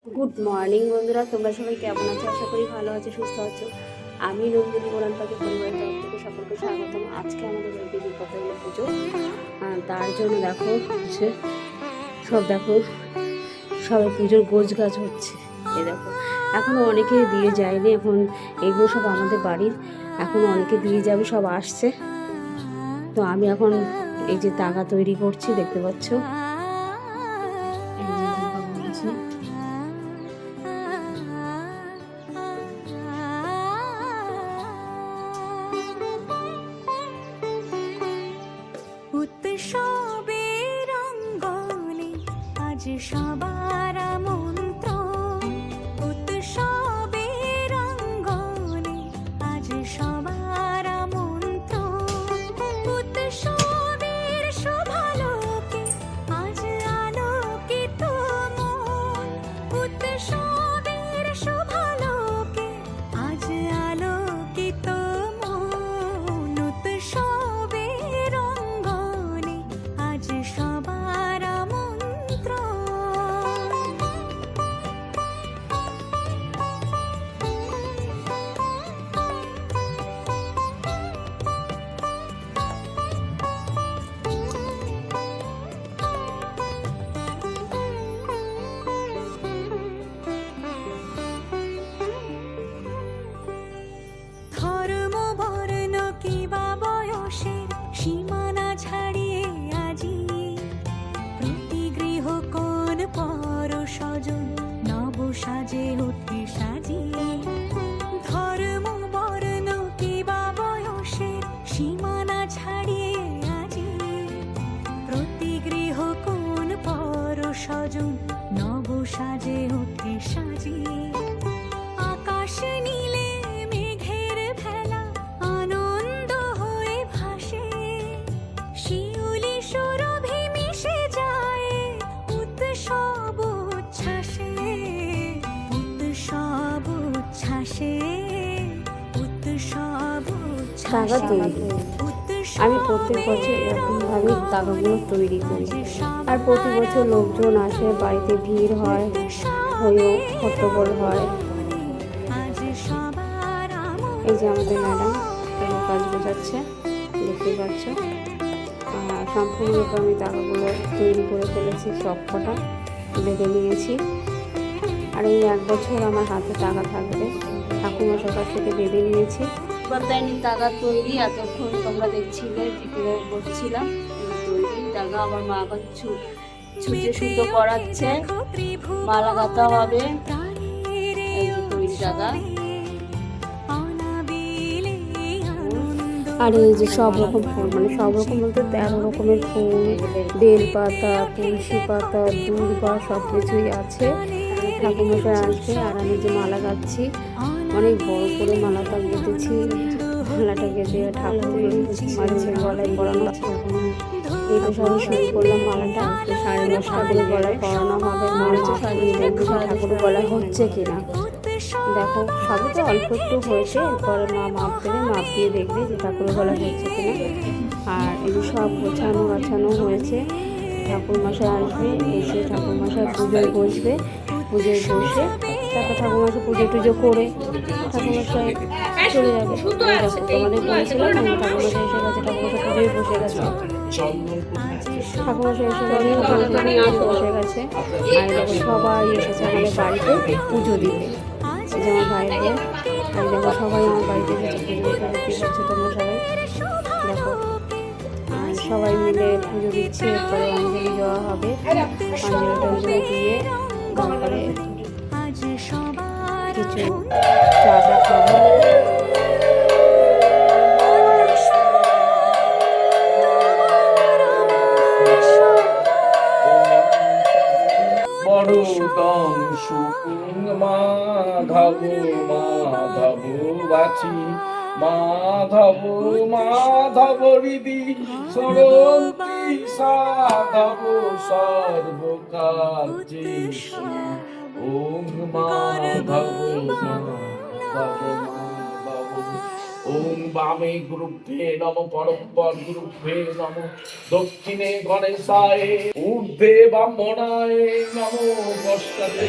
Good morning বন্ধুরা, তোমরা সবাই কেমন আছো? আশা করি ভালো আছো, সুস্থ আছো। আমি নন্দিনী মোরান পাখি পরিবারের তরফ থেকে সকলকে স্বাগতম। আজকে আমাদের বাড়িতে বিপদের পুজো, তার জন্য দেখো হচ্ছে দেখো সবাই পুজোর গোছ গাছ হচ্ছে। এই দেখো এখনও অনেকে দিয়ে যায়নি, এখন এগুলো সব আমাদের বাড়ির, এখনও অনেকে দিয়ে যাবে, সব আসছে। তো আমি এখন এই যে তাগা তৈরি করছি, দেখতে পাচ্ছ। এই যে তাগা বলছি, উৎসবের রঙ্গনে আজ সবার আমন্ত্রণ, উৎসবের রঙ্গনে আজ সবার আমন্ত্রণ, উৎসবের শোভালোকে আজ আলোকিত মন, উৎসবের শোভালোকে আজ আলোকিত মন, উৎসবের রঙ্গনে আজ সবার আমন্ত্রণ। ধর্ম বর্ণ কিবা বয়সের সীমানা ছাড়িয়ে আজি প্রতি গৃহ কোন পর স্বজন নব সাজে ওঠে সাজিয়ে। ধর্ম বর্ণ কিবা বয়সের সীমানা ছাড়িয়ে আজি প্রতি গৃহ কোন পর স্বজন নব সাজে ওঠে সাজিয়ে। আকাশ নীলে মেঘের ভেলা আনন্দ হয়ে ভাসে, শিউলি সুরভি মিশে যায় উৎসব উচ্ছ্বাসে, উৎসব উচ্ছ্বাসে, উৎসব তাগা উচ্ছ্বাসে। তৈরি আমি প্রত্যেক বছর এরকমভাবে তাগাগুলো তৈরি করি, আর প্রতি বছর লোকজন আসে, বাড়িতে ভিড় হয়, হট্টগোল হয়। এই যে আমাদের ম্যাডাম কাজ বোঝাচ্ছে, দেখতে পাচ্ছ। সম্পূর্ণরূপে আমি তাগাগুলো তৈরি করে ফেলেছি, সব কটা বেঁধে নিয়েছি। আর এই এক বছর আমার হাতে টাকা থাকবে, ঠাকুরমশার কাছ থেকে বেঁধে নিয়েছি। বাতায়নি তাগা তৈরি, এতক্ষণ তোমরা দেখছিলে ভিতরে বসছিলাম। তৈরি তাগা আমার মা আবার ছুঁচে সুতো করাচ্ছে, মালা গাঁথা হবে। এই যে তৈরি তাগা। আর এই যে সব রকম ফুল, মানে সব রকম বলতে 13 রকমের ফুল, বেল পাতা, তুলসী পাতা, দূর্বা, সব কিছুই আছে। ঠাকুরমশাই আসবে, আর আমি যে মালা গাচ্ছি, অনেক বড় করে মালাটা গেঁথেছি। মালাটা গেঁথে ঠাকুরের মাঝে গলায় পরানো, এই তো সবই শুরু করলাম। মালাটা 9:30 করে গলায় পরানো হবে। ঠাকুরের গলায় হচ্ছে কিনা দেখো, সবই তো অল্প একটু হয়েছে, এরপরে মা মাপ দেবে, মাপ দিয়ে দেখবে যে ঠাকুরের গলা হচ্ছে কিনা। আর এই যে সব গাছানো হয়েছে। ঠাকুরমশাই আসবে, এসে ঠাকুরমশাই পুজোয় বসবে, পুজোয় বসে তারপর ঠাকুরমশাই পুজো টুজো করে ঠাকুরমশাই চলে যাবে। দেখো তোমাদের বলেছিলাম আমি, ঠাকুরমশাই এসে গেছে, ঠাকুরমশাই পুজোয় বসে গেছে, ঠাকুরমশাই এসে বসে গেছে। আর দেখো সবাই এসেছে আমাদের বাড়িতে পুজো দিতে। এই যে আমার ভাইয়ের বউ, আর দেখো সবাই আমার বাড়িতে এসেছে পুজো দিতে, দেখতে পাচ্ছ তোমরা সবাই। দেখো সবাই মিলে পুজো দিচ্ছে, এরপরে অঞ্জলি দেওয়া হবে। অঞ্জলি দিয়ে তারপরে কিছু চা খাবো। মরুতং সুকুং মাধব মাধব বাচি, মাধব মাধব হৃদি সরন্তি সাধব সর্বকার্যেষু। ওং মাধব মাধব মাধব। ওং বামে গুরুভ্যে নম, পরঃপর গুরুভ্যে নম, দক্ষিণে গণেশায়, ঊর্ধ্বে ব্রাহ্মণায় নম, পশ্চাতে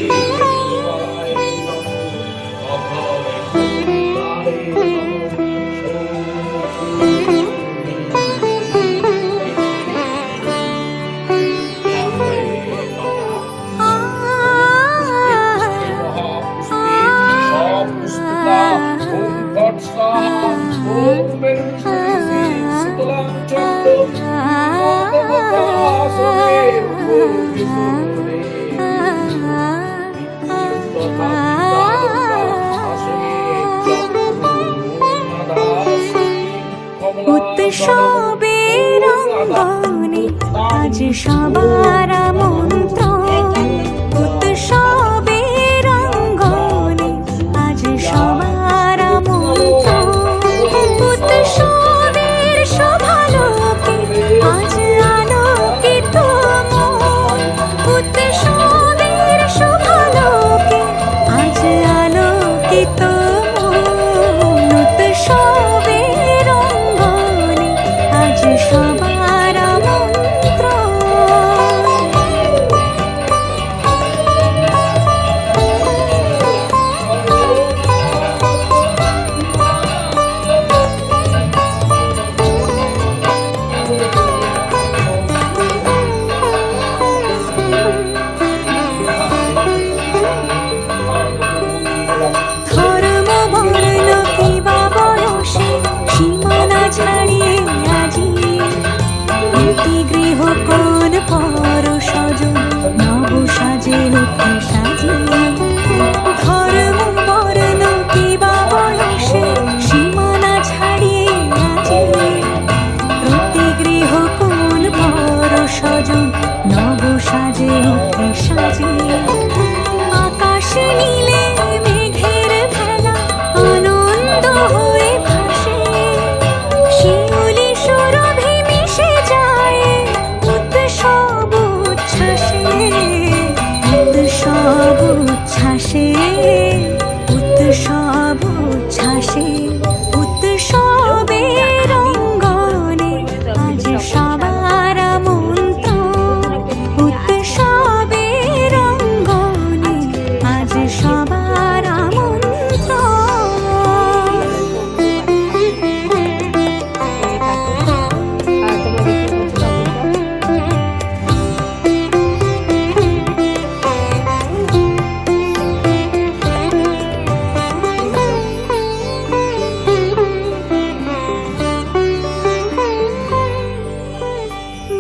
উৎসবের অঙ্গনে আজ সবার আমন্ত্রণ, উৎসবের অঙ্গনে আজ সবার আমন্ত্রণ, উৎসবের শোভালোকে আজ আলোকিত মন, উৎসবের শোভালোকে আজ আলোকিত মন, উৎসবের অঙ্গনে আজ সবার আমন্ত্রণ। ধর্ম বর্ণ কিবা বয়সে সীমানা ছাড়িয়ে আজি প্রতি গৃহ কোন পর স্বজন নব সাজে ওঠে সাজিয়ে। ধর্ম বর্ণ কিবা বয়সে সীমানা ছাড়িয়ে আজি প্রতি গৃহ কোন পর স্বজন নব সাজে ওঠে সাজিয়ে। আকাশ নীলে মেঘের ভেলা আনন্দ হয়ে ভাসে, শিউলি সুরভি মিশে যায় উৎসব উচ্ছ্বাসে, উৎসব উচ্ছ্বাসে, উৎসব উচ্ছ্বাসে, উৎসবের অঙ্গনে আজ সবার আমন্ত্রণ, উৎসবের অঙ্গনে আজ সবার আমন্ত্রণ।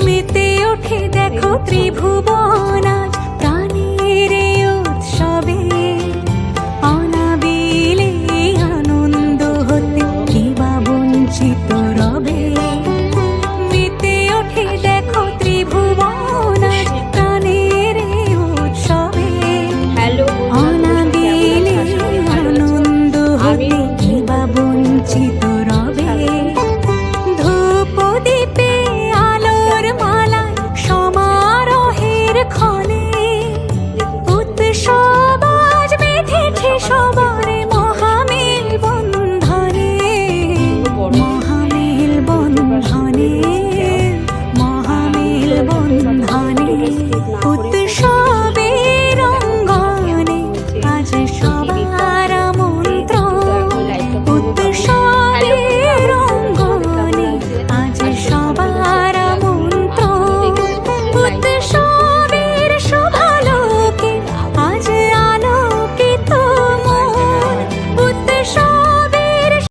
মেতে ওঠে দেখো ত্রিভুবন আজ প্রাণের এই উৎসবে, অনাবিলে আনন্দ হতে কিবা বঞ্চিত রবে। মেতে ওঠে দেখো ত্রিভুবন আজ প্রাণের এই উৎসবে, অনাবিলে আনন্দ হতে কিবা বঞ্চিত রবে। ধূপ দীপে আলোর মালায় সমারোহের ক্ষণে উৎসব আজ বেঁধেছে সবার